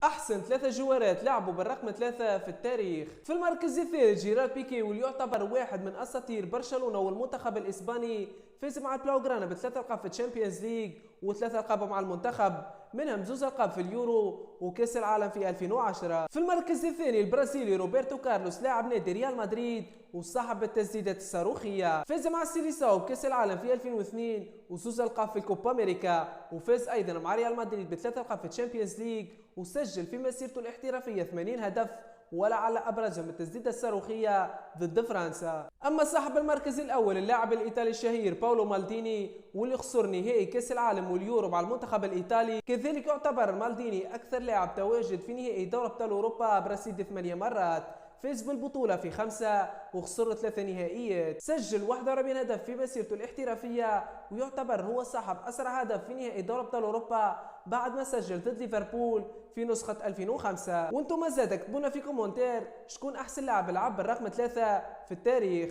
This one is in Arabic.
أحسن ثلاثة جوارات لعبوا بالرقم ثلاثة في التاريخ. في المركز الثالث جيرارد بيكي، واللي يعتبر واحد من أساطير برشلونة والمنتخب الإسباني، فاز مع البلاوغرانا ب3 ألقاب في الشامبيونز ليج و3 ألقاب مع المنتخب، منهم 2 ألقاب في اليورو وكأس العالم في 2010. في المركز الثاني البرازيلي روبرتو كارلوس، لاعب نادي ريال مدريد وصاحب التسديدات الصاروخية، فاز مع السيليساو بكأس العالم في 2002 و2 ألقاب في الكوبا أمريكا، وفاز أيضا مع ريال مدريد ب3 ألقاب في الشامبيونز ليج، وسجل في مسيرته الاحترافية 80 هدف، ولعل أبرزهم التسديدة الصاروخية ضد فرنسا. أما صاحب المركز الأول اللاعب الإيطالي الشهير باولو مالديني، واللي خسر نهائي كأس العالم واليورو مع المنتخب الإيطالي، كذلك يعتبر مالديني أكثر لاعب تواجد في نهائي دوري أبطال أوروبا برصيد 8 مرات، فاز بالبطولة في 5 وخسر 3 نهائيات، سجل 41 هدف في مسيرته الاحترافية، ويعتبر هو صاحب أسرع هدف في نهائي دوري أبطال أوروبا بعد ما سجل ضد ليفربول في نسخة 2005. وانتم مازال تكتبونا في كومنتير شكون أحسن لاعب لعب بالرقم 3 في التاريخ.